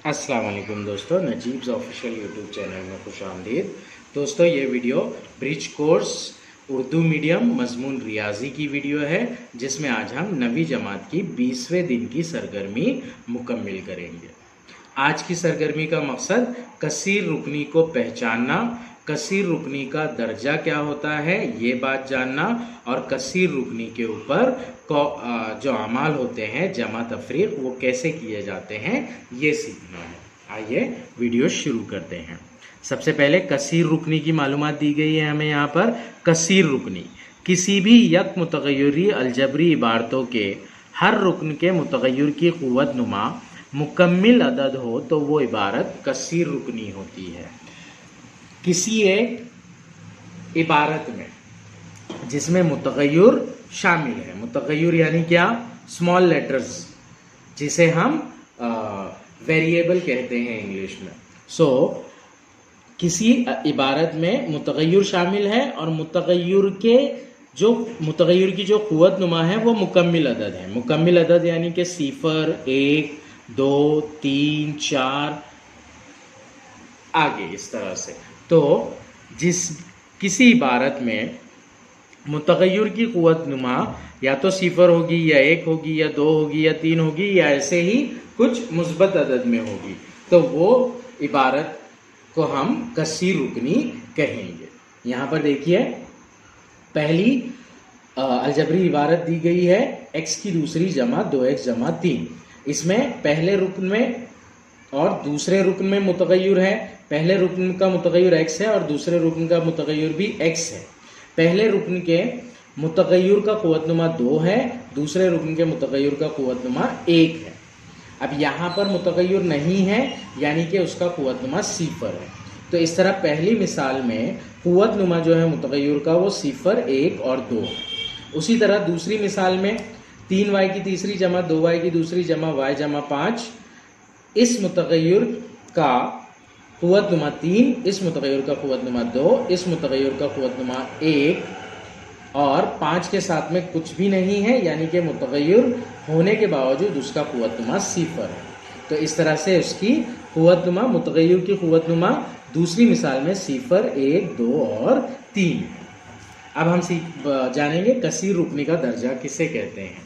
अस्सलाम वालेकुम दोस्तों, नजीब्स ऑफिशियल यूट्यूब चैनल में खुश आमदीद। दोस्तों, ये video bridge course Urdu medium मजमून रियाजी की वीडियो है, जिसमें आज हम नवी जमात की 20वें दिन की सरगर्मी मुकम्मिल करेंगे। आज की सरगर्मी का मकसद कसीर रुकनी को पहचानना, कसीर रुकनी का दर्जा क्या होता है ये बात जानना, और कसीर रुकनी के ऊपर जो अमाल होते हैं जमा तफरीक वो कैसे किए जाते हैं ये सीखना है। आइए वीडियो शुरू करते हैं। सबसे पहले कसीर रुकनी की मालूमात दी गई है हमें यहाँ पर। कसीर रुकनी किसी भी यक मुतगय्यरी अलजबरी इबारतों के हर रुकन के मुतगय्यर की क़ुव्वत नुमा मुकम्मिल अदद हो तो वो इबारत कसीर रुकनी होती है। किसी एक इबारत में जिसमें मुतगय्यर शामिल है, मुतगय्यर यानी क्या, स्मॉल लेटर्स जिसे हम वेरिएबल कहते हैं इंग्लिश में। किसी इबारत में मुतगय्यर शामिल है और मुतगय्यर की जो क़ुव्वत नुमा है वो मुकम्मिल अदद है। मुकम्मिल अदद यानी कि 0, 1, 2, 3, 4 आगे इस तरह से। तो किसी इबारत में मुतगय्यर की क़ुव्वत नुमा या तो 0 होगी या 1 होगी या 2 होगी या 3 होगी या ऐसे ही कुछ मुस्बत अदद में होगी, तो वो इबारत को हम कसीर रुकनी कहेंगे। यहाँ पर देखिए, पहली अलजबरी इबारत दी गई है x की दूसरी जमा 2x जमा 3। इसमें पहले रुकन में और दूसरे रुकन में मुतगय्यर है। पहले रुकन का मुतगय्यर x है और दूसरे रुकन का मुतगय्यर भी x है। पहले रुकन के मुतगय्यर का क़ुव्वतनुमा 2 है, दूसरे रुकन के मुतगय्यर का क़ुव्वतनुमा 1 है। अब यहाँ पर मुतगय्यर नहीं है यानी कि उसका क़ुव्वतनुमा 0 है। तो इस तरह पहली मिसाल में क़ुव्वतनुमा जो है मुतगय्यर का वो 0, 1 और 2 है। उसी तरह दूसरी मिसाल में 3y की तीसरी जमा 2y की दूसरी जमा y जमा 5, इस मुतगय्यर का क़ुव्वतनुमा 3, इस मुतगय्यर का क़ुव्वतनुमा 2, इस मुतगय्यर का क़ुव्वतनुमा 1 और 5 के साथ में कुछ भी नहीं है, यानी कि मुतगय्यर होने के बावजूद उसका क़ुव्वतनुमा 0 है। तो इस तरह से उसकी क़ुव्वतनुमा, मुतगय्यर की क़ुव्वतनुमा दूसरी मिसाल में 0, 1, 2 और 3 है। अब हम जानेंगे कसीर रुकनी का दर्जा किसे कहते हैं।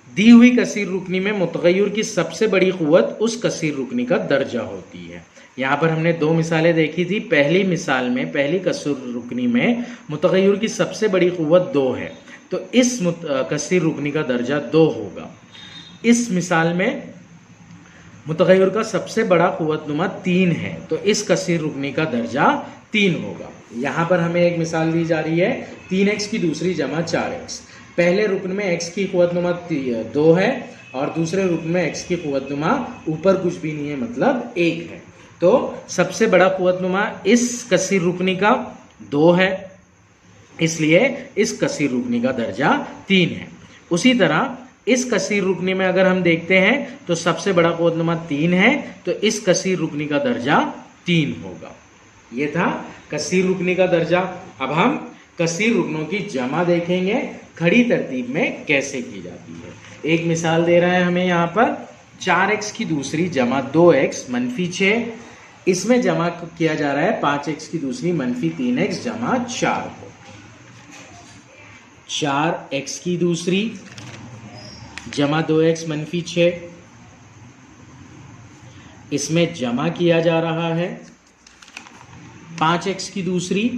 दी हुई कसीर रुकनी में मुतगय्यर की सबसे बड़ी क़ुव्वत उस कसीर रुकनी का दर्जा होती है। यहाँ पर हमने 2 मिसालें देखी थी। पहली मिसाल में, पहली कसीर रुकनी में मुतगय्यर की सबसे बड़ी क़ुव्वत 2 है, तो इस कसीर रुकनी का दर्जा 2 होगा। इस मिसाल में मुतगय्यर का सबसे बड़ा क़ुव्वतनुमा 3 है, तो इस कसीर रुकनी का दर्जा 3 होगा। यहाँ पर हमें एक मिसाल दी जा रही है 3x की दूसरी जमा 4x। पहले रुकन में x की क़ुव्वतनुमा 2 है और दूसरे रुकन में x की क़ुव्वतनुमा ऊपर कुछ भी नहीं है, मतलब 1 है। तो सबसे बड़ा क़ुव्वतनुमा इस कसीर रुकनी का 2 है, इसलिए इस कसीर रुकनी का दर्जा 3 है। उसी तरह इस कसीर रुकनी में अगर हम देखते हैं तो सबसे बड़ा क़ुव्वतनुमा 3 है, तो इस कसीर रुकनी का दर्जा 3 होगा। ये था कसीर रुकनी का दर्जा। अब हम कसीर रुकनों की जमा देखेंगे खड़ी तरतीब में कैसे की जाती है। एक मिसाल दे रहा है हमें यहाँ पर 4x की दूसरी जमा 2x मनफी 6। इसमें जमा किया जा रहा है 5x की दूसरी मनफी 3x जमा 4 को। 4x की दूसरी जमा 2x मनफी 6, इसमें जमा किया जा रहा है 5x की दूसरी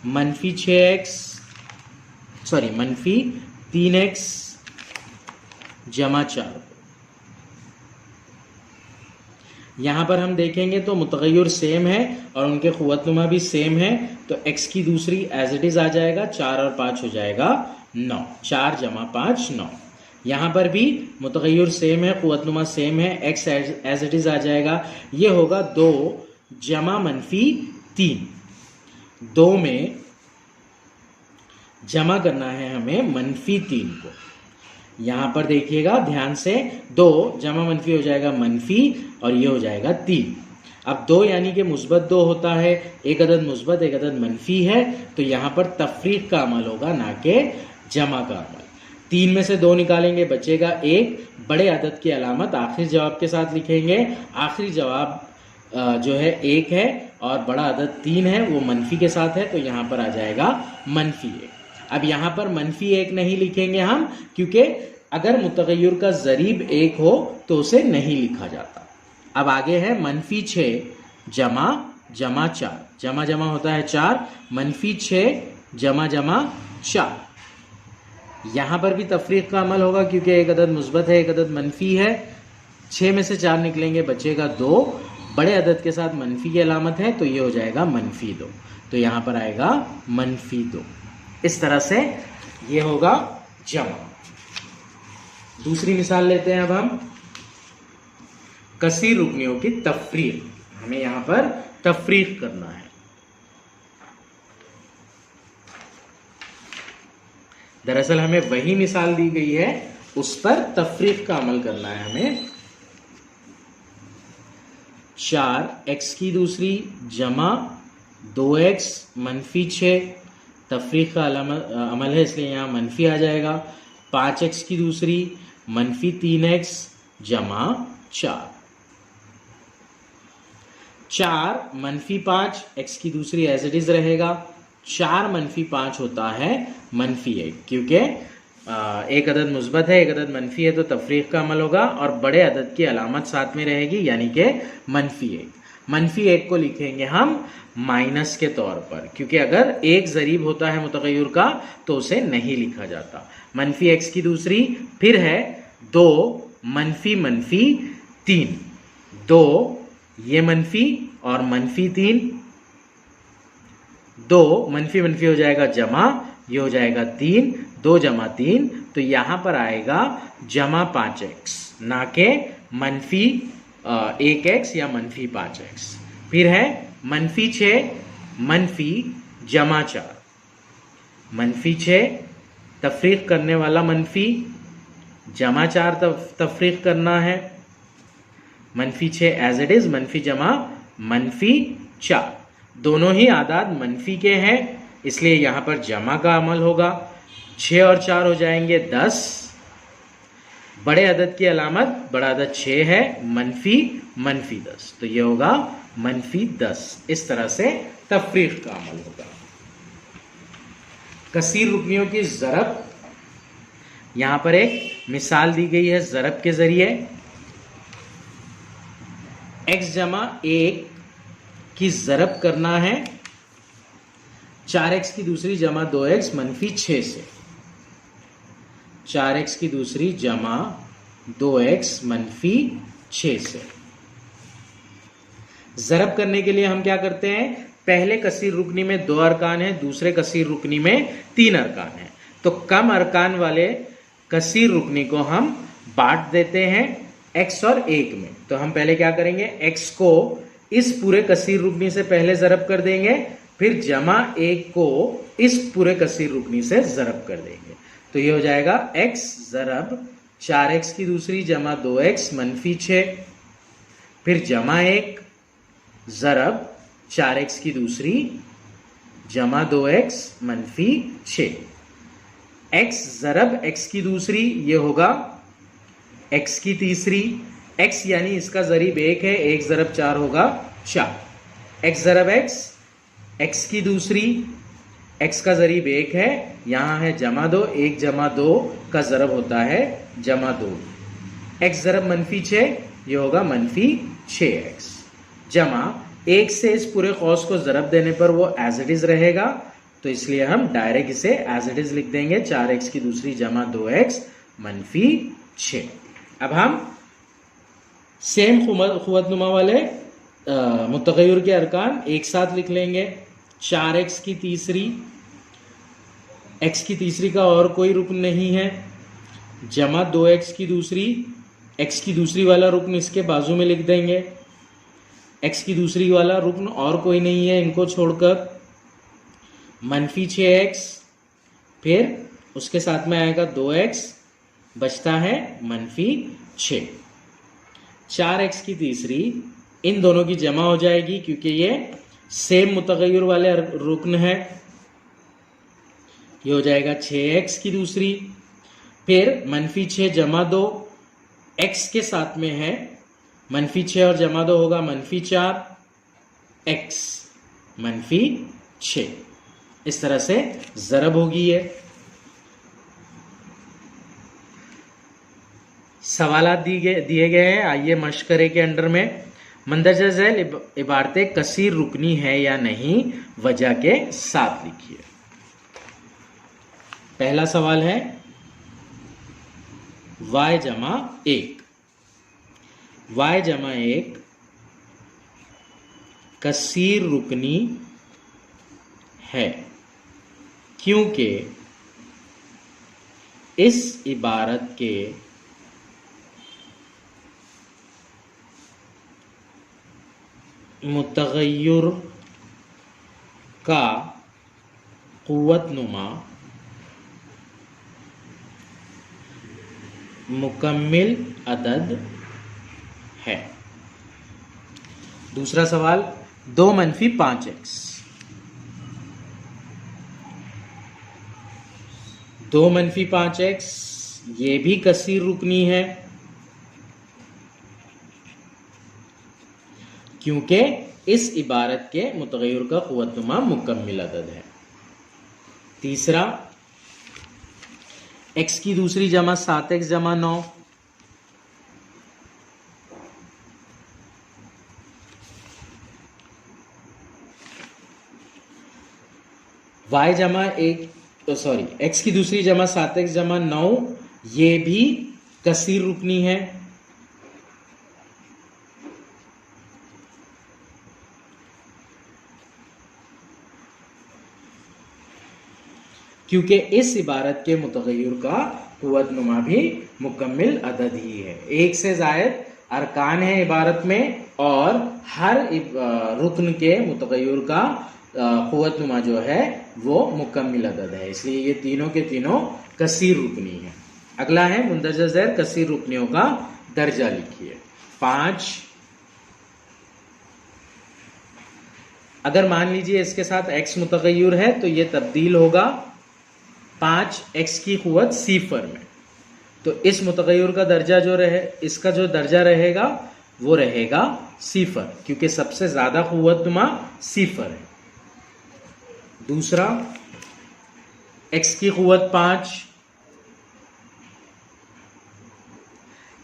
मनफी 3x जमा 4। यहाँ पर हम देखेंगे तो मुतगय्यर सेम है और उनके क़ुव्वतनुमा भी सेम है, तो x की दूसरी एज इट इज़ आ जाएगा, 4 और 5 हो जाएगा 9, 4 जमा 5 9। यहाँ पर भी मुतगय्यर सेम है, क़ुव्वतनुमा सेम है, x एज इट इज़ आ जाएगा। ये होगा 2 जमा मनफी 3। 2 में जमा करना है हमें मनफी 3 को। यहाँ पर देखिएगा ध्यान से, 2 जमा मनफी हो जाएगा मनफी और ये हो जाएगा 3। अब 2 यानी कि मुस्बत 2 होता है, एक अदद मुस्बत एक अदद मनफी है, तो यहाँ पर तफरीक का अमल होगा ना कि जमा का अमल। 3 में से 2 निकालेंगे, बचेगा 1। बड़े अदद की अलामत आखिरी जवाब के साथ लिखेंगे। आखिरी जवाब जो है 1 है और बड़ा अदद 3 है, वो मनफी के साथ है, तो यहाँ पर आ जाएगा -1। अब यहाँ पर -1 नहीं लिखेंगे हम, क्योंकि अगर मुतगय्यर का ज़रीब 1 हो तो उसे नहीं लिखा जाता। अब आगे है -6 जमा 4, जमा जमा होता है 4, -6 जमा 4। यहाँ पर भी तफरीक का अमल होगा, क्योंकि एक अदद मुस्बत है, एक अदद मनफी है। 6 में से 4 निकलेंगे, बचेगा 2। बड़े अदद के साथ मनफी की अलामत है, तो ये हो जाएगा -2। तो यहाँ पर आएगा -2। इस तरह से ये होगा जमा। दूसरी मिसाल लेते हैं अब हम, कसीर रुकनियों की तफरीक। हमें यहाँ पर तफरीक करना है। दरअसल हमें वही मिसाल दी गई है, उस पर तफरीक का अमल करना है हमें। 4x की दूसरी जमा 2x -6, तफरीक का अमल है इसलिए यहाँ मनफी आ जाएगा। 5x की दूसरी -3x जमा 4, 4 -5, x की दूसरी एज इट इज रहेगा। 4 -5 होता है -1, क्योंकि एक अदद मुस्बत है, एक अदद मनफी है, तो तफरीक का अमल होगा और बड़े अदद की अलामत साथ में रहेगी, यानी कि -1। -1 को लिखेंगे हम माइनस के तौर पर, क्योंकि अगर एक ज़रीब होता है मुतगय्यर का तो उसे नहीं लिखा जाता। -x की दूसरी, फिर है 2 -3, 2 ये मनफी और -3, 2 मनफी हो जाएगा जमा, ये हो जाएगा 3, 2 जमा 3, तो यहाँ पर आएगा जमा 5x, ना के -1x या -5x। फिर है -6 मनफी जमा 4, -6 तफरीक करने वाला मनफी, जमा 4 तफरीक करना है। -6 एज इट इज, मनफी जमा -4, दोनों ही आदाद मनफी के हैं, इसलिए यहाँ पर जमा का अमल होगा। 6 और 4 हो जाएंगे 10। बड़े अदद की अलामत, बड़ा अदद 6 है, -10, तो ये होगा -10। इस तरह से तफरीक का अमल होगा। कसीर रुकनियों की ज़रब, यहाँ पर एक मिसाल दी गई है ज़रब के ज़रिए। x जमा 1 की ज़रब करना है 4x की दूसरी जमा 2x -6 से। 4x की दूसरी जमा 2x -6 से। ज़रब करने के लिए हम क्या करते हैं, पहले कसीर रुकनी में 2 अरकान है, दूसरे कसीर रुकनी में 3 अरकान है, तो कम अरकान वाले कसीर रुकनी को हम बांट देते हैं x और 1 में। तो हम पहले क्या करेंगे, x को इस पूरे कसीर रुकनी से पहले ज़रब कर देंगे, फिर जमा 1 को इस पूरे कसीर रुकनी से ज़रब कर देंगे, तो ये हो जाएगा x ज़रब 4x की दूसरी जमा 2x -6, फिर जमा 1 ज़रब 4x की दूसरी जमा 2x -6। x ज़रब x की दूसरी, ये होगा x की तीसरी, x यानी इसका ज़रीब 1 है, 1 ज़रब 4 होगा 4। x ज़रब x की दूसरी, x का ज़रीब 1 है, यहाँ है जमा 2, 1 जमा 2 का ज़रब होता है जमा 2। x ज़रब -6, ये होगा -6x, जमा 1 से इस पूरे कौस को ज़रब देने पर वो एज इट इज़ रहेगा, तो इसलिए हम डायरेक्ट इसे एज इट इज़ लिख देंगे। 4x की दूसरी जमा 2x -6। अब हम सेम खुवतनुमा वाले मुतगय्यर के अरकान एक साथ लिख लेंगे। 4x की तीसरी, x की तीसरी का और कोई रुकन नहीं है, जमा 2x की दूसरी, x की दूसरी वाला रुकन इसके बाजू में लिख देंगे। x की दूसरी वाला रुकन और कोई नहीं है इनको छोड़कर, -6x, फिर उसके साथ में आएगा 2x, बचता है -6। 4x की तीसरी, इन दोनों की जमा हो जाएगी क्योंकि ये सेम मुतगय्यर वाले रुकन है, ये हो जाएगा 6x की दूसरी, फिर -6 जमा 2 x के साथ में है, -6 और जमा 2 होगा -4 x -6। इस तरह से ज़रब होगी ये। सवालात दिए गए हैं, आइए मश्क करें के अंडर में। मंदरजा झैल इबारतें कसीर रुकनी है या नहीं, वजह के साथ लिखिए। पहला सवाल है y जमा 1, y जमा 1 कसीर रुकनी है क्योंकि इस इबारत के मुतग़य्यर का क़ुव्वत नुमा मुकम्मिल अदद है। दूसरा सवाल 2 - 5x, 2 - 5x ये भी कसीर रुकनी है क्योंकि इस इबारत के मुतग़य्यर का क़ुव्वतनुमा मुकम्मिल अदद है। तीसरा x की दूसरी जमा 7x जमा 9, y जमा 1 x की दूसरी जमा 7x जमा 9 ये भी कसीर रुकनी है क्योंकि इस इबारत के मुतग़य्यर का क़ुव्वतनुमा भी मुकम्मिल अदद ही है। एक से ज़ायद अरकान है इबारत में और हर रुकन के मुतग़य्यर का क़ुव्वतनुमा जो है वो मुकम्मिल अदद है, इसलिए ये तीनों के तीनों कसीर रुकनी है। अगला है मुंदरजा ज़ैल कसीर रुकनियों का दर्जा लिखिए। 5, अगर मान लीजिए इसके साथ x मुतग़य्यर है तो ये तब्दील होगा 5x की क़ुव्वत 0 में, तो इस मुतग़य्यर का दर्जा जो इसका जो दर्जा रहेगा वो रहेगा 0 क्योंकि सबसे ज़्यादा क़ुव्वतनुमा 0 है। दूसरा x की क़ुव्वत 5,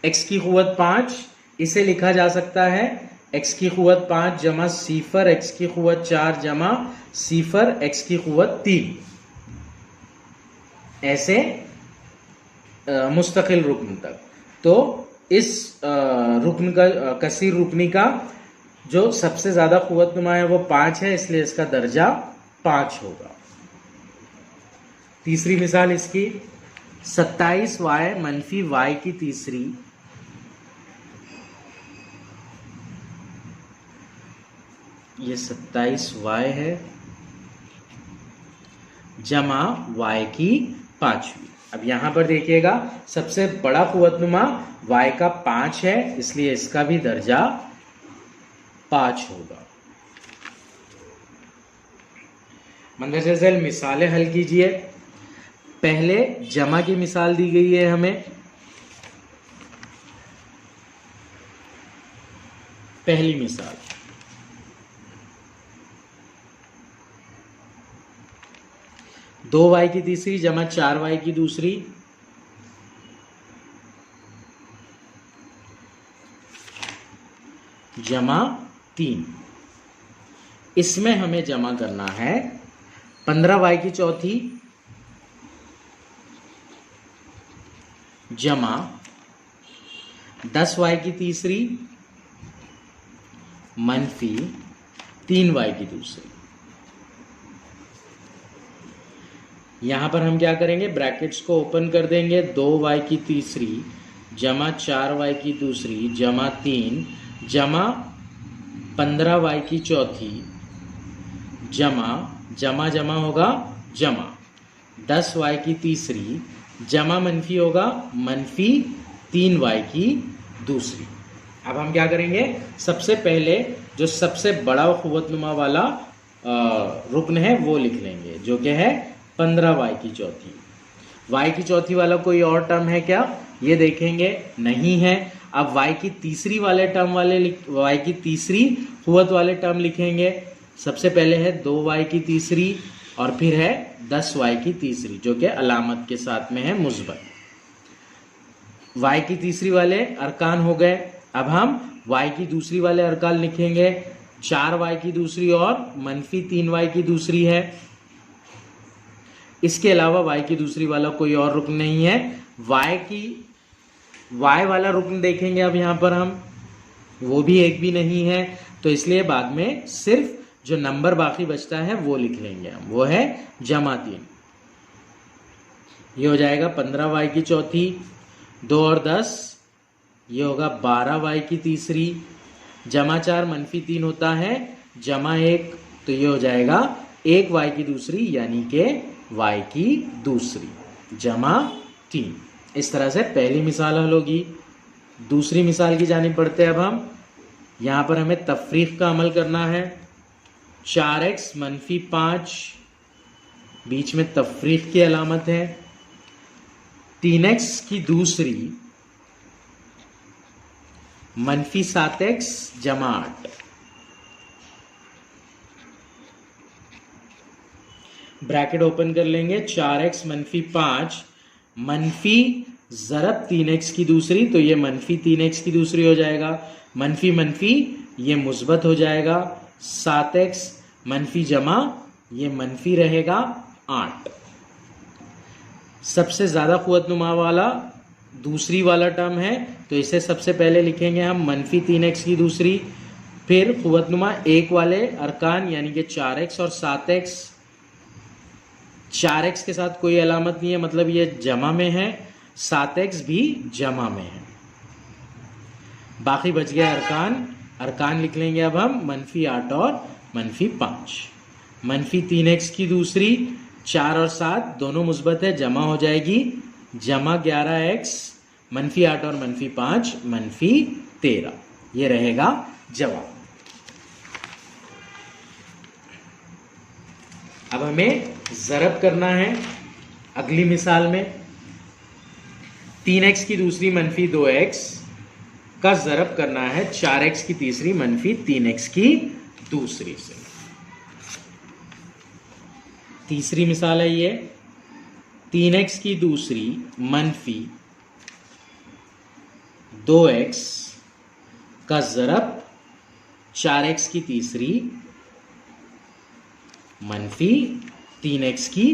x की क़ुव्वत 5 इसे लिखा जा सकता है x की क़ुव्वत 5 जमा 0 x की क़ुव्वत 4 जमा 0 x की क़ुव्वत 3, ऐसे मुस्तकिल रुकन तक। तो इस रुकन का कसीर रुकनी का जो सबसे ज़्यादा क़ुव्वतनुमा है वो 5 है, इसलिए इसका दर्जा 5 होगा। तीसरी मिसाल इसकी 27y मनफी y की तीसरी ये 27y है जमा y की 5वीं। अब यहां पर देखिएगा सबसे बड़ा क़ुव्वतनुमा y का 5 है, इसलिए इसका भी दर्जा 5 होगा। मंदरजा ज़ैल मिसालें हल कीजिए। पहले जमा की मिसाल दी गई है हमें। पहली मिसाल 2y की तीसरी जमा 4y की दूसरी जमा 3। इसमें हमें जमा करना है 15y की चौथी जमा 10y की तीसरी मनफी 3y की दूसरी। यहां पर हम क्या करेंगे, ब्रैकेट्स को ओपन कर देंगे। 2y की तीसरी जमा 4y की दूसरी जमा 3 जमा 15y की चौथी जमा जमा जमा होगा जमा 10y की तीसरी जमा मनफी होगा मनफी 3y की दूसरी। अब हम क्या करेंगे, सबसे पहले जो सबसे बड़ा क़ुव्वतनुमा वाला रुकन है वो लिख लेंगे जो कि है 15y की चौथी। y की चौथी वाला कोई और टर्म है क्या, ये देखेंगे, नहीं है। अब y की तीसरी वाले टर्म y की तीसरी कुव्वत वाले टर्म लिखेंगे। सबसे पहले है 2y की तीसरी और फिर है 10y की तीसरी, जो कि अलामत के साथ में है मुस्बत। y की तीसरी वाले अरकान हो गए। अब हम y की दूसरी वाले अरकान लिखेंगे। 4y की दूसरी और -3y की दूसरी है। इसके अलावा y की दूसरी वाला कोई और रुकन नहीं है। y वाला रुकन देखेंगे अब यहाँ पर हम, वो भी एक भी नहीं है, तो इसलिए बाद में सिर्फ जो नंबर बाकी बचता है वो लिख लेंगे हम, वो है जमा 3। ये हो जाएगा 15y की चौथी, 2 और 10, ये होगा 12y की तीसरी, जमा 4 -3 होता है, जमा 1, तो ये हो जाएगा 1y की दूसरी, यानी कि y की दूसरी, जमा 3। इस तरह से पहली मिसाल हल होगी। दूसरी मिसाल की जानिब बढ़ते हैं अब हम। यहाँ पर हमें तफरीक का अमल करना है। 4x -5, बीच में तफरीक की अलामत है। 3x की दूसरी -7x जमा 8। ब्रैकेट ओपन कर लेंगे। 4x -5 मनफी ज़रब 3x की दूसरी, तो ये -3x की दूसरी हो जाएगा। मनफी मनफी ये मुस्बत हो जाएगा। 7x मनफी जमा, ये मनफी रहेगा 8। सबसे ज़्यादा क़ुव्वतनुमा वाला दूसरी वाला टर्म है, तो इसे सबसे पहले लिखेंगे हम -3x की दूसरी, फिर क़ुव्वतनुमा 1 वाले अरकान यानी कि 4x और 7x। 4x के साथ कोई अलामत नहीं है, मतलब ये जमा में है। 7x भी जमा में है। बाकी बच गया अरकान लिख लेंगे अब हम -8 और -5। -3x की दूसरी, 4 और 7 दोनों मुस्बत है, जमा हो जाएगी, जमा 11x, -8 और -5 -13, ये रहेगा जवाब। अब हमें ज़रब करना है अगली मिसाल में। 3x की दूसरी -2x का ज़रब करना है 4x की तीसरी -3x की दूसरी से। तीसरी मिसाल है ये। 3x की दूसरी -2x का ज़रब 4x की तीसरी -3x की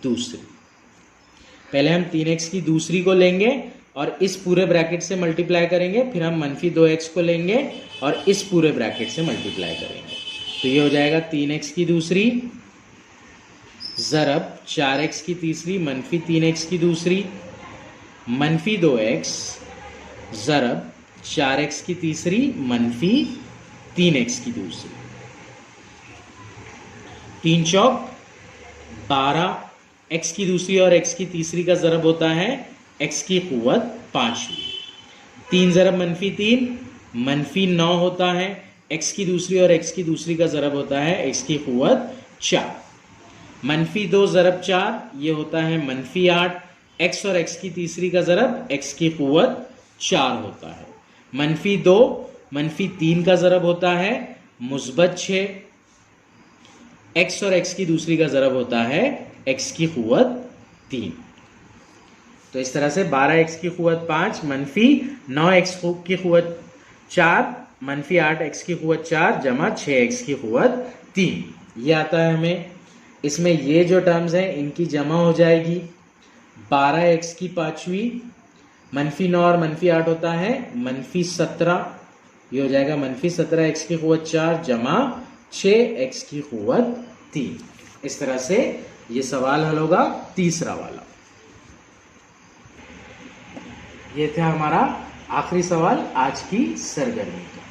दूसरी। पहले हम 3x की दूसरी को लेंगे और इस पूरे ब्रैकेट से मल्टीप्लाई करेंगे, फिर हम -2x को लेंगे और इस पूरे ब्रैकेट से मल्टीप्लाई करेंगे, तो ये हो जाएगा 3x की दूसरी ज़रब 4x की तीसरी -3x की दूसरी, -2x ज़रब 4x की तीसरी -3x की दूसरी। 3 चौक 12, x की दूसरी और x की तीसरी का ज़रब होता है x की क़ुव्वत 5वीं। 3 ज़रब -3 -9 होता है। x की दूसरी और x की दूसरी का ज़रब होता है x की क़ुव्वत 4। -2 ज़रब 4 ये होता है -8। x और x की तीसरी का ज़रब x की क़ुव्वत 4 होता है। -2 -3 का ज़रब होता है मुस्बत 6। x और x की दूसरी का ज़रब होता है x की क़ुव्वत 3। तो इस तरह से 12x की क़ुव्वत 5 -9x की क़ुव्वत 4 -8x की क़ुव्वत 4 जमा 6x की क़ुव्वत 3, ये आता है हमें। इसमें ये जो टर्म्स हैं इनकी जमा हो जाएगी। 12x की 5वीं, -9 और -8 होता है -17, ये हो जाएगा -17x की क़ुव्वत 4 जमा 6x की क़ुव्वत 3। इस तरह से ये सवाल हल होगा तीसरा वाला। ये था हमारा आखिरी सवाल आज की सरगर्मी का।